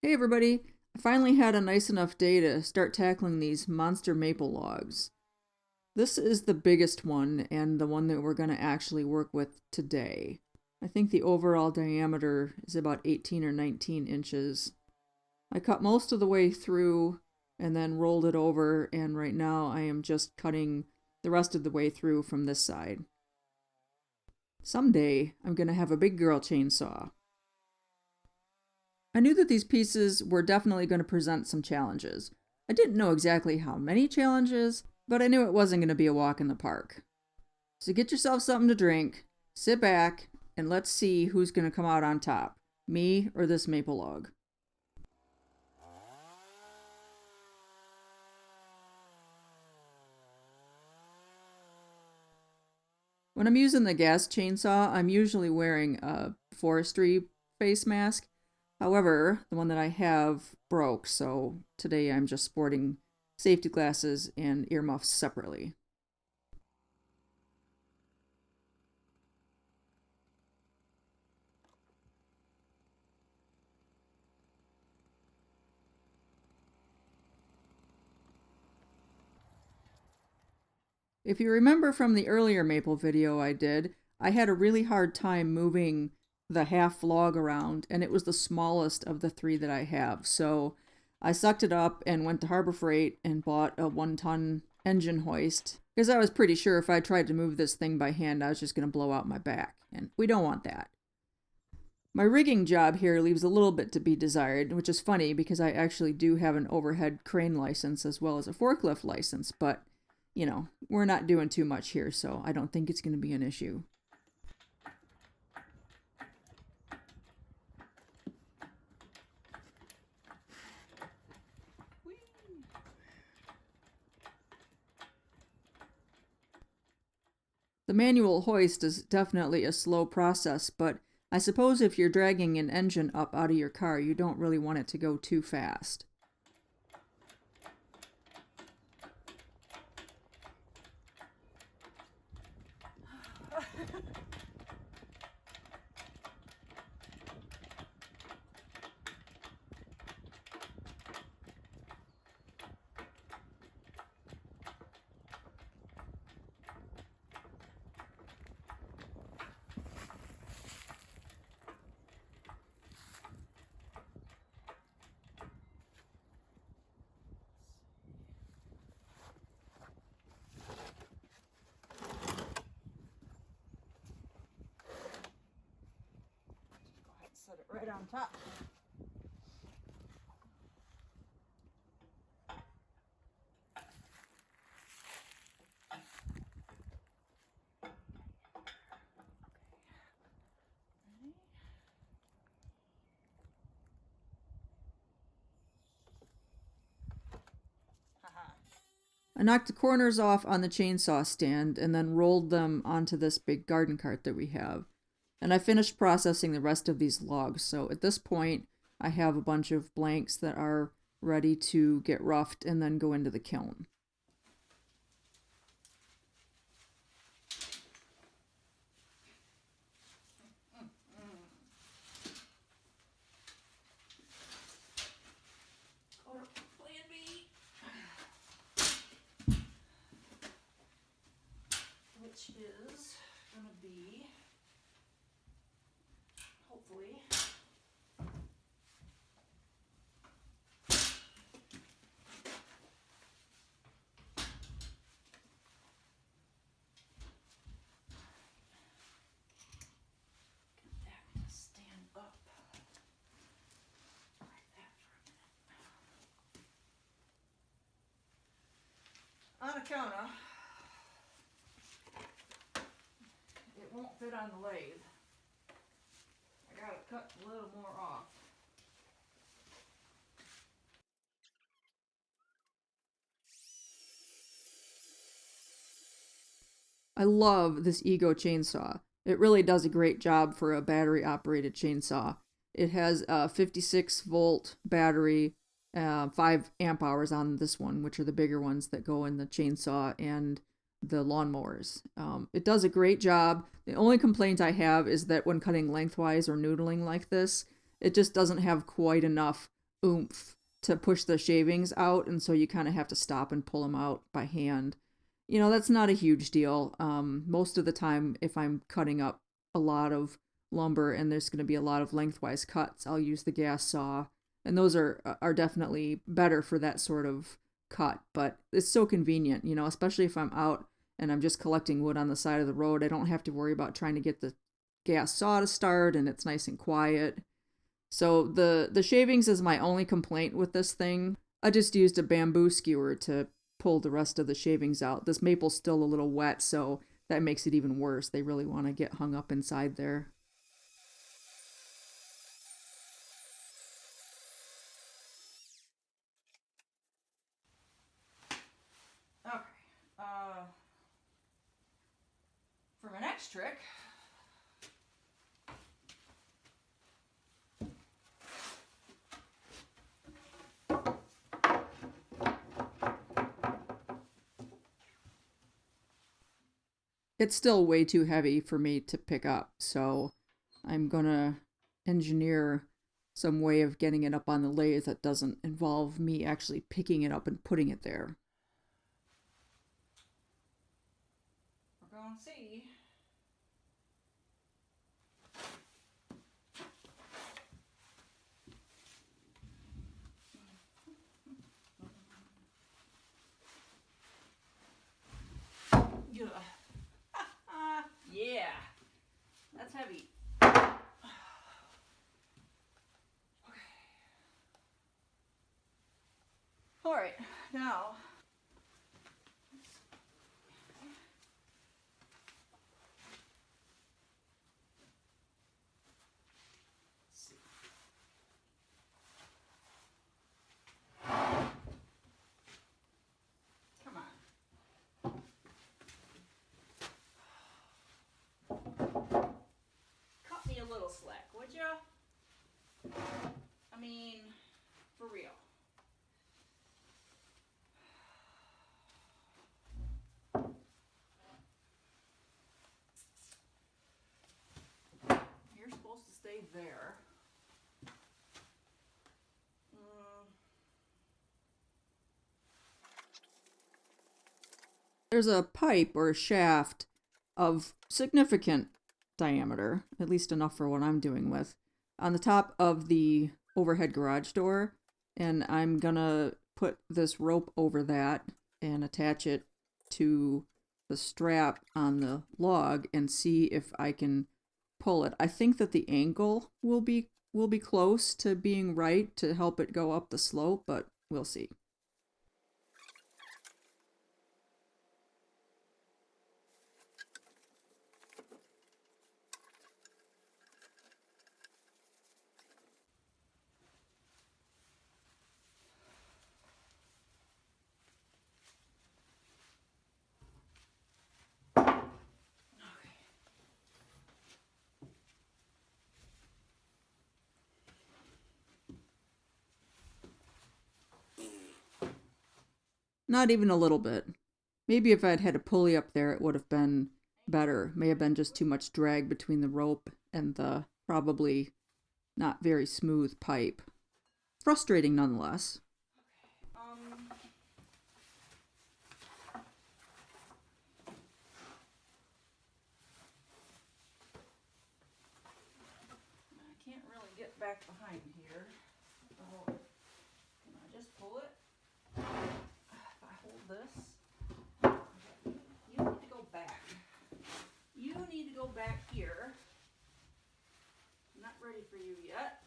Hey everybody, I finally had a nice enough day to start tackling these monster maple logs. This is the biggest one and the one that we're going to actually work with today. I think the overall diameter is about 18 or 19 inches. I cut most of the way through and then rolled it over, and right now I am just cutting the rest of the way through from this side. Someday I'm going to have a big girl chainsaw. I knew that these pieces were definitely going to present some challenges. I didn't know exactly how many challenges, but I knew it wasn't going to be a walk in the park. So get yourself something to drink, sit back, and let's see who's going to come out on top, me or this maple log. When I'm using the gas chainsaw, I'm usually wearing a forestry face mask. However, the one that I have broke, so today I'm just sporting safety glasses and earmuffs separately. If you remember from the earlier maple video I did, I had a really hard time moving the half log around, and it was the smallest of the three that I have. So I sucked it up and went to Harbor Freight and bought a 1-ton engine hoist, because I was pretty sure if I tried to move this thing by hand, I was just going to blow out my back, and we don't want that. My rigging job here leaves a little bit to be desired, which is funny because I actually do have an overhead crane license as well as a forklift license, but you know, we're not doing too much here, so I don't think it's going to be an issue. The manual hoist is definitely a slow process, but I suppose if you're dragging an engine up out of your car, you don't really want it to go too fast. Set it right on top. I knocked the corners off on the chainsaw stand and then rolled them onto this big garden cart that we have. And I finished processing the rest of these logs, so at this point I have a bunch of blanks that are ready to get roughed and then go into the kiln. Which is going to be, hopefully, get that to stand up like that for a minute. On account of it won't fit on the lathe. I gotta cut a little more off. I love this Ego chainsaw. It really does a great job for a battery operated chainsaw. It has a 56 volt battery, 5 amp hours on this one, which are the bigger ones that go in the chainsaw and the lawnmowers. It does a great job. The only complaint I have is that when cutting lengthwise or noodling like this, it just doesn't have quite enough oomph to push the shavings out, and so you kind of have to stop and pull them out by hand. You know, that's not a huge deal. Most of the time, if I'm cutting up a lot of lumber and there's going to be a lot of lengthwise cuts, I'll use the gas saw, and those are definitely better for that sort of cut. But it's so convenient, you know, especially if I'm out and I'm just collecting wood on the side of the road. I don't have to worry about trying to get the gas saw to start, and it's nice and quiet. So the shavings is my only complaint with this thing. I just used a bamboo skewer to pull the rest of the shavings out. This maple's still a little wet, so that makes it even worse. They really want to get hung up inside there. Okay. For my next trick, it's still way too heavy for me to pick up, so I'm gonna engineer some way of getting it up on the lathe that doesn't involve me actually picking it up and putting it there. We're gonna see. Yeah, that's heavy. All right, now let's see. Come on. Cut me a little slack, would ya? I mean, for real. You're supposed to stay there. There's a pipe or a shaft of significant diameter, at least enough for what I'm doing with, on the top of the overhead garage door, and I'm gonna put this rope over that and attach it to the strap on the log and see if I can pull it. I think that the angle will be close to being right to help it go up the slope, but we'll see. Not even a little bit. Maybe if I'd had a pulley up there, it would have been better. May have been just too much drag between the rope and the probably not very smooth pipe. Frustrating nonetheless. I can't really get back behind here. So can I just pull it? If I hold this, you need to go back. You need to go back here. I'm not ready for you yet.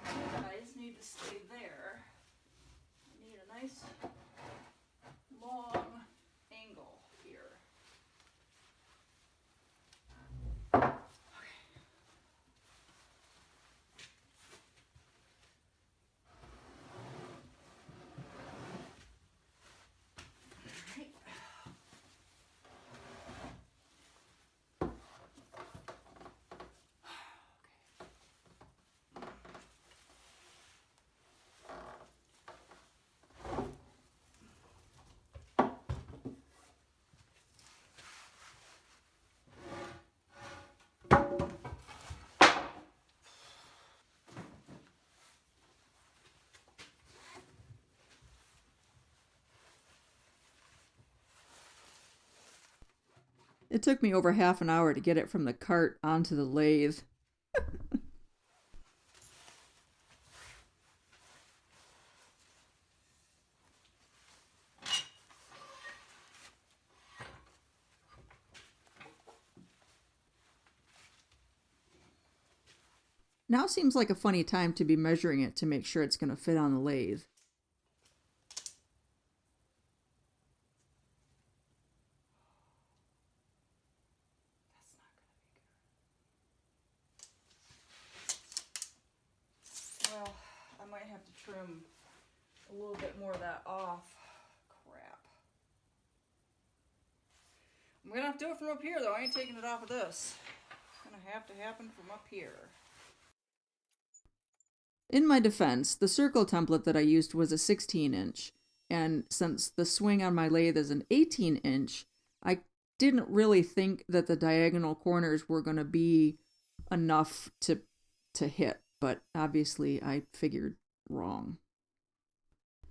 You guys need to stay there. I need a nice long angle here. It took me over half an hour to get it from the cart onto the lathe. Now seems like a funny time to be measuring it to make sure it's going to fit on the lathe. Well, I might have to trim a little bit more of that off. Crap. I'm going to have to do it from up here though. I ain't taking it off of this. It's going to have to happen from up here. In my defense, the circle template that I used was a 16-inch, and since the swing on my lathe is an 18-inch, I didn't really think that the diagonal corners were going to be enough to hit, but obviously I figured wrong.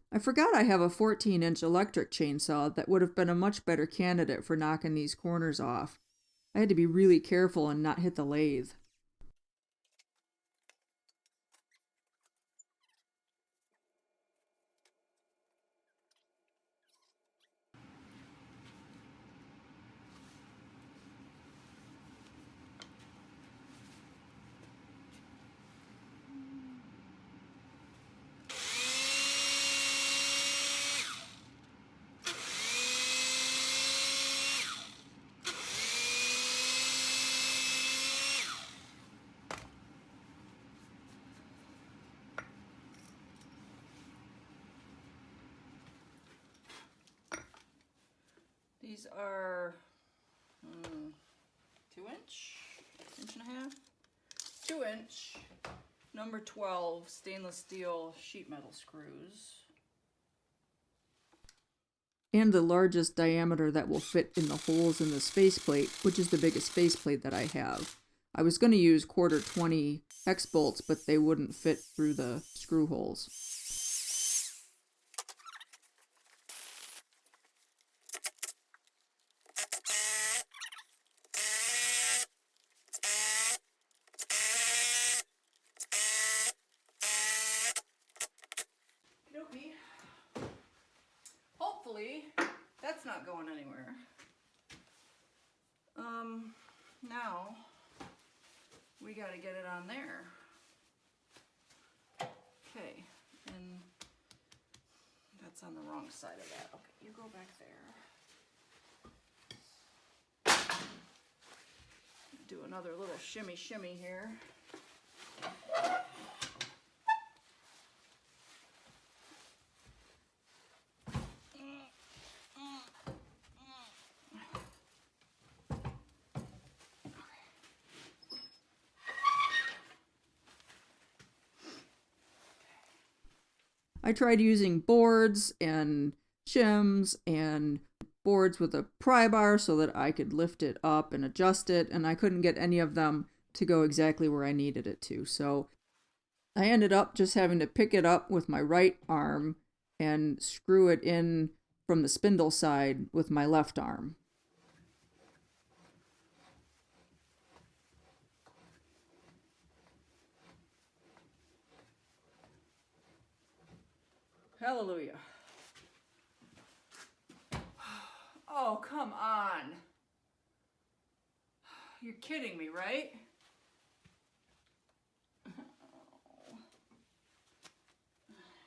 I forgot I have a 14-inch electric chainsaw that would have been a much better candidate for knocking these corners off. I had to be really careful and not hit the lathe. These are 2-inch, inch and a half, 2-inch, number 12 stainless steel sheet metal screws. And the largest diameter that will fit in the holes in this faceplate, which is the biggest faceplate that I have. I was going to use 1/4 hex bolts, but they wouldn't fit through the screw holes. Hopefully, that's not going anywhere. Now, we got to get it on there. Okay, and that's on the wrong side of that. Okay, you go back there. Do another little shimmy here. I tried using boards and shims and boards with a pry bar so that I could lift it up and adjust it, and I couldn't get any of them to go exactly where I needed it to. So I ended up just having to pick it up with my right arm and screw it in from the spindle side with my left arm. Hallelujah. Oh, come on. You're kidding me, right?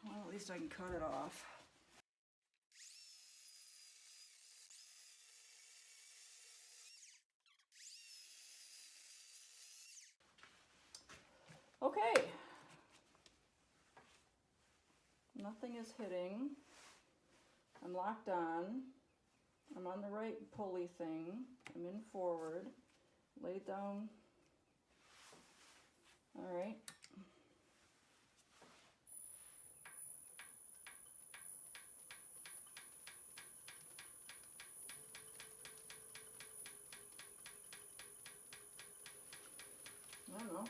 Well, at least I can cut it off. Okay. Nothing is hitting. I'm locked on. I'm on the right pulley thing. I'm in forward. Lay down. All right. I don't know.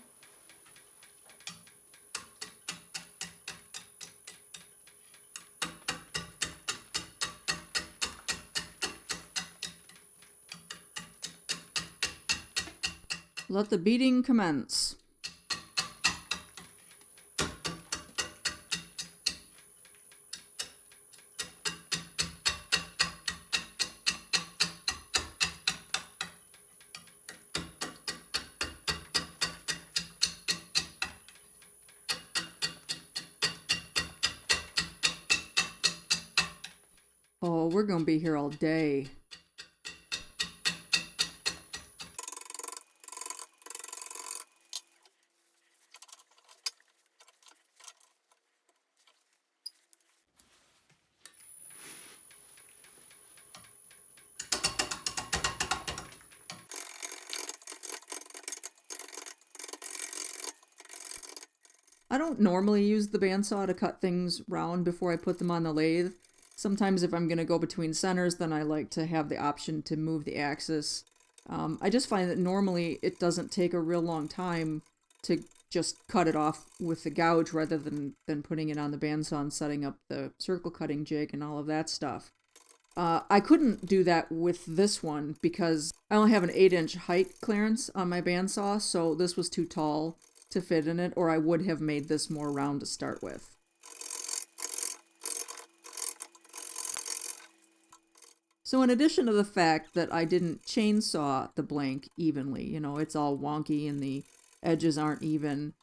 Let the beating commence. Oh, we're gonna be here all day. I don't normally use the bandsaw to cut things round before I put them on the lathe. Sometimes if I'm going to go between centers, then I like to have the option to move the axis. I just find that normally it doesn't take a real long time to just cut it off with the gouge rather than putting it on the bandsaw and setting up the circle cutting jig and all of that stuff. I couldn't do that with this one because I only have an 8-inch height clearance on my bandsaw, so this was too tall to fit in it, or I would have made this more round to start with. So in addition to the fact that I didn't chainsaw the blank evenly, you know, it's all wonky and the edges aren't even,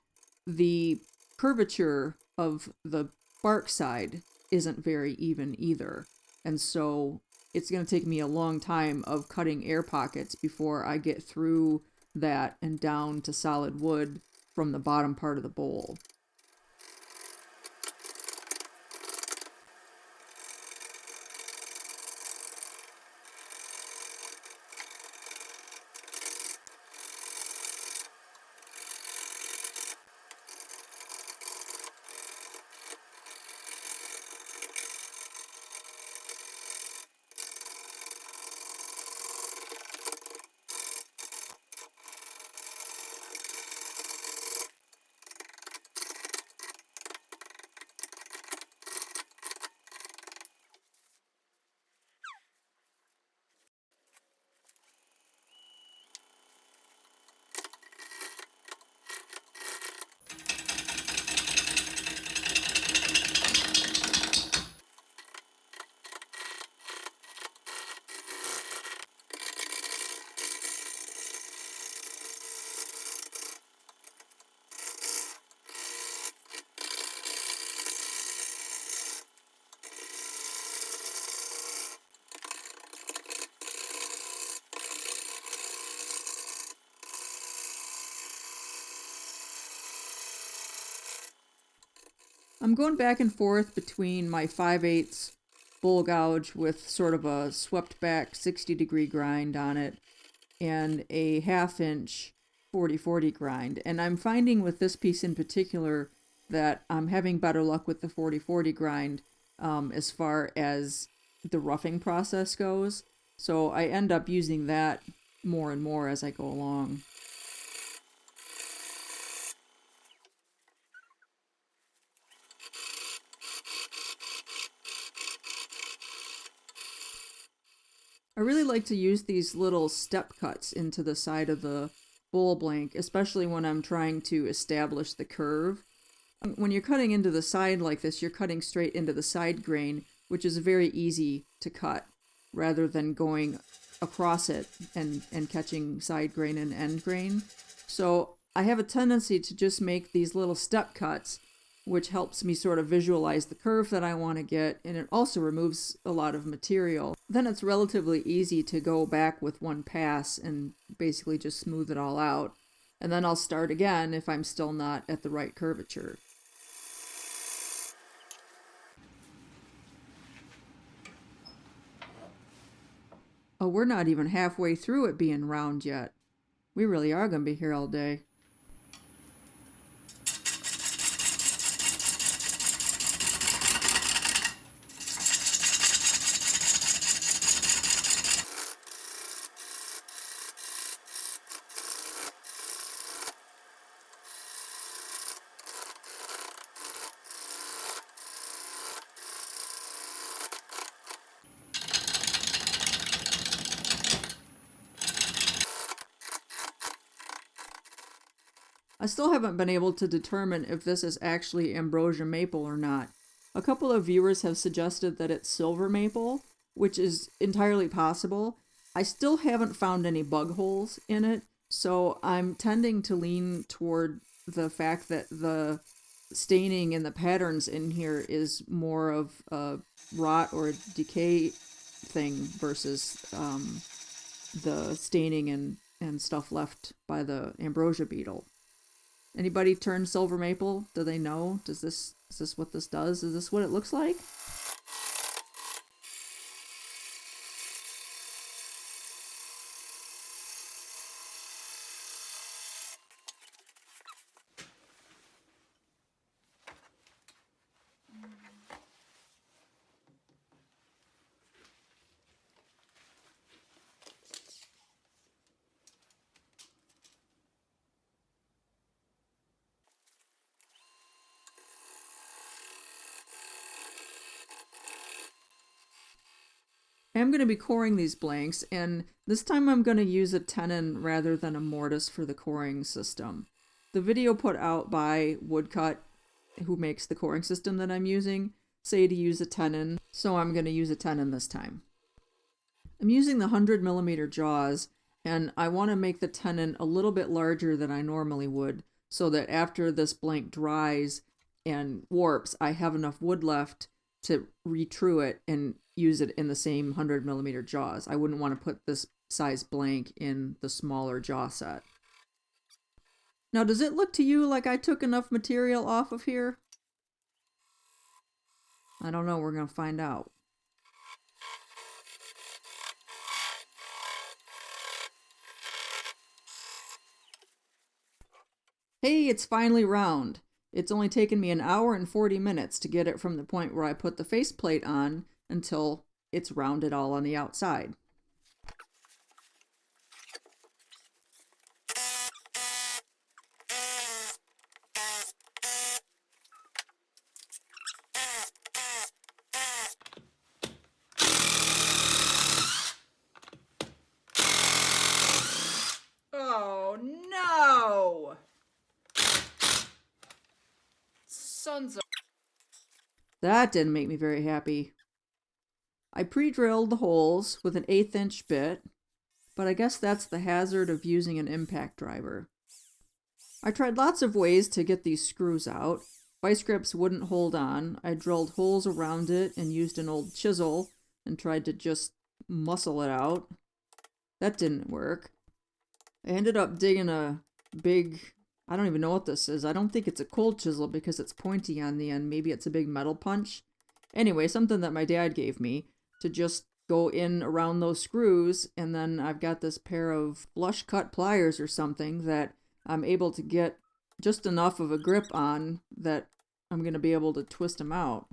the curvature of the bark side isn't very even either. And so it's going to take me a long time of cutting air pockets before I get through that and down to solid wood from the bottom part of the bowl. I'm going back and forth between my 5/8 bull gouge with sort of a swept back 60-degree grind on it and a 1/2 inch 40/40 grind. And I'm finding with this piece in particular that I'm having better luck with the 40/40 grind as far as the roughing process goes. So I end up using that more and more as I go along. I really like to use these little step cuts into the side of the bowl blank, especially when I'm trying to establish the curve. When you're cutting into the side like this, you're cutting straight into the side grain, which is very easy to cut, rather than going across it and catching side grain and end grain. So I have a tendency to just make these little step cuts, which helps me sort of visualize the curve that I want to get, and it also removes a lot of material. Then it's relatively easy to go back with one pass and basically just smooth it all out. And then I'll start again if I'm still not at the right curvature. Oh, we're not even halfway through it being round yet. We really are going to be here all day. I still haven't been able to determine if this is actually ambrosia maple or not. A couple of viewers have suggested that it's silver maple, which is entirely possible. I still haven't found any bug holes in it, so I'm tending to lean toward the fact that the staining and the patterns in here is more of a rot or a decay thing versus the staining and stuff left by the ambrosia beetle. Anybody turn silver maple? Do they know? Is this what this does? Is this what it looks like? I'm going to be coring these blanks, and this time I'm going to use a tenon rather than a mortise for the coring system. The video put out by Woodcut, who makes the coring system that I'm using, say to use a tenon, so I'm going to use a tenon this time. I'm using the 100mm jaws, and I want to make the tenon a little bit larger than I normally would, so that after this blank dries and warps, I have enough wood left to retrue it and use it in the same 100mm jaws. I wouldn't want to put this size blank in the smaller jaw set. Now, does it look to you like I took enough material off of here? I don't know, we're going to find out. Hey, it's finally round. It's only taken me 1 hour and 40 minutes to get it from the point where I put the faceplate on until it's rounded all on the outside. Oh no! Sons of... That didn't make me very happy. I pre-drilled the holes with an 1/8 inch bit, but I guess that's the hazard of using an impact driver. I tried lots of ways to get these screws out. Vice grips wouldn't hold on. I drilled holes around it and used an old chisel and tried to just muscle it out. That didn't work. I ended up digging a big, I don't even know what this is. I don't think it's a cold chisel because it's pointy on the end. Maybe it's a big metal punch. Anyway, something that my dad gave me to just go in around those screws, and then I've got this pair of flush cut pliers or something that I'm able to get just enough of a grip on that I'm going to be able to twist them out.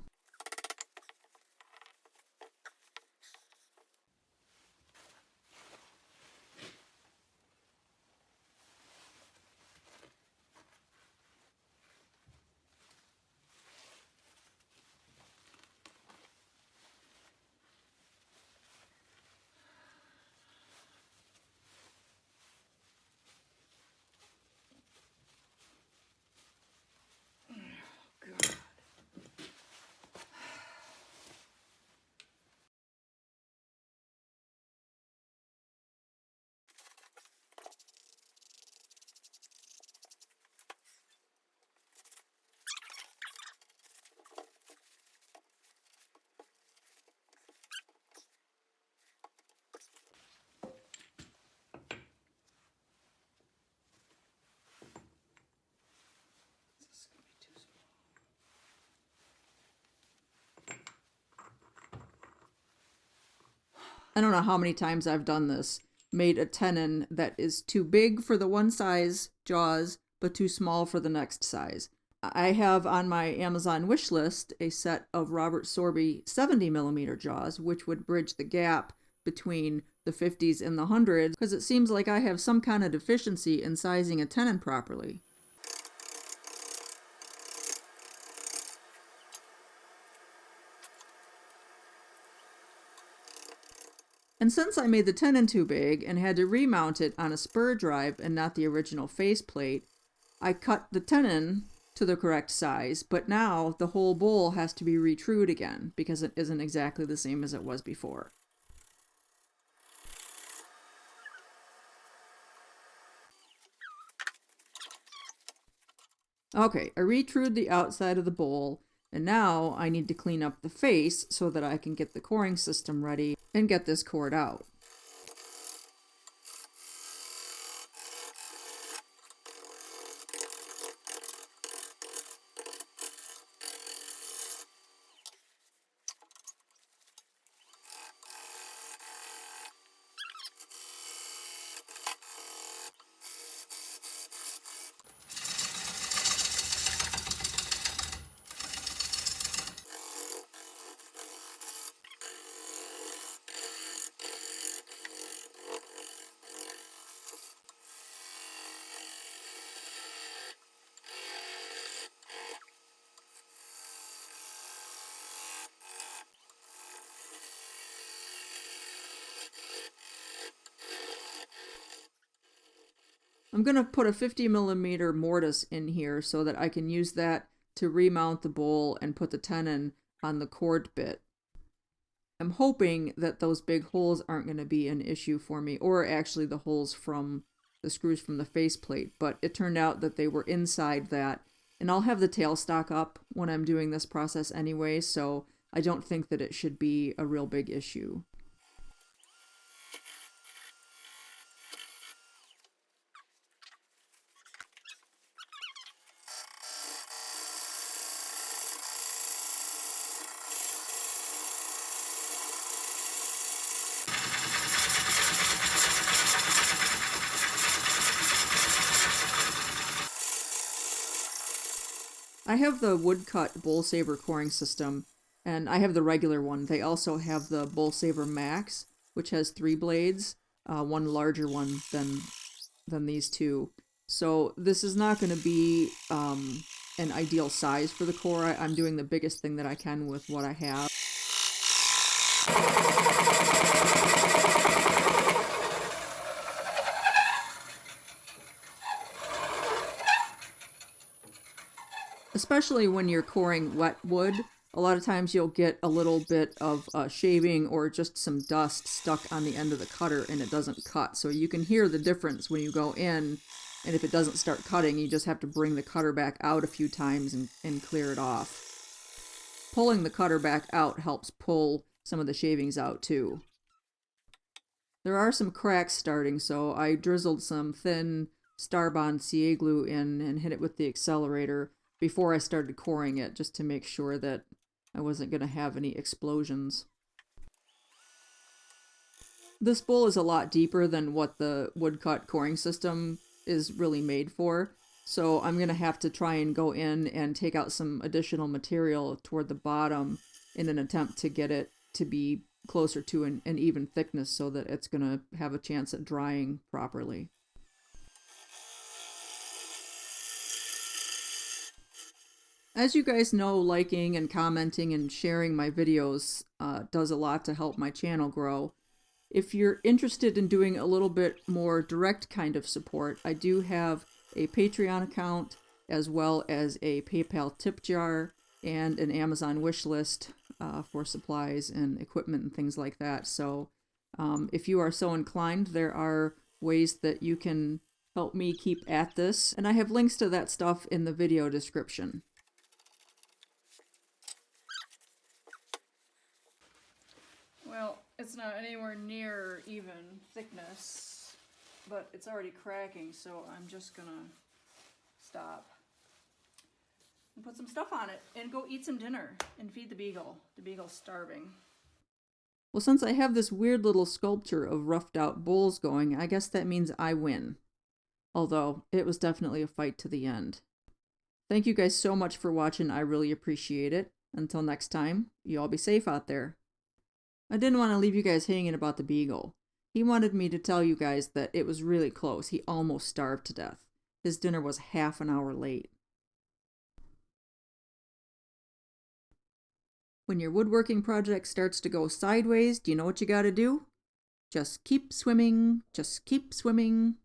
I don't know how many times I've done this. Made a tenon that is too big for the one size jaws, but too small for the next size. I have on my Amazon wish list a set of Robert Sorby 70mm jaws, which would bridge the gap between the 50s and the 100s, because it seems like I have some kind of deficiency in sizing a tenon properly. And since I made the tenon too big and had to remount it on a spur drive and not the original faceplate, I cut the tenon to the correct size, but now the whole bowl has to be retrued again because it isn't exactly the same as it was before. Okay, I retrued the outside of the bowl, and now I need to clean up the face so that I can get the coring system ready and get this cored out. I'm going to put a 50mm mortise in here so that I can use that to remount the bowl and put the tenon on the cord bit. I'm hoping that those big holes aren't going to be an issue for me, or actually the holes from the screws from the faceplate, but it turned out that they were inside that. And I'll have the tailstock up when I'm doing this process anyway, so I don't think that it should be a real big issue. I have the woodcut Bowl Saver coring system, and I have the regular one. They also have the Bowl Saver Max, which has 3 blades, one larger one than these two. So this is not going to be an ideal size for the core. I'm doing the biggest thing that I can with what I have. Especially when you're coring wet wood, a lot of times you'll get a little bit of shaving or just some dust stuck on the end of the cutter and it doesn't cut. So you can hear the difference when you go in, and if it doesn't start cutting, you just have to bring the cutter back out a few times and clear it off. Pulling the cutter back out helps pull some of the shavings out too. There are some cracks starting, so I drizzled some thin Starbond CA glue in and hit it with the accelerator before I started coring it, just to make sure that I wasn't going to have any explosions. This bowl is a lot deeper than what the woodcut coring system is really made for, so I'm going to have to try and go in and take out some additional material toward the bottom in an attempt to get it to be closer to an even thickness so that it's going to have a chance at drying properly. As you guys know, liking and commenting and sharing my videos does a lot to help my channel grow. If you're interested in doing a little bit more direct kind of support, I do have a Patreon account as well as a PayPal tip jar and an Amazon wish list for supplies and equipment and things like that. So if you are so inclined, there are ways that you can help me keep at this, and I have links to that stuff in the video description. Well, it's not anywhere near even thickness, but it's already cracking, so I'm just gonna stop and put some stuff on it and go eat some dinner and feed the beagle. The beagle's starving. Well, since I have this weird little sculpture of roughed out bowls going, I guess that means I win. Although, it was definitely a fight to the end. Thank you guys so much for watching. I really appreciate it. Until next time, you all be safe out there. I didn't want to leave you guys hanging about the beagle. He wanted me to tell you guys that it was really close. He almost starved to death. His dinner was half an hour late. When your woodworking project starts to go sideways, do you know what you gotta do? Just keep swimming. Just keep swimming.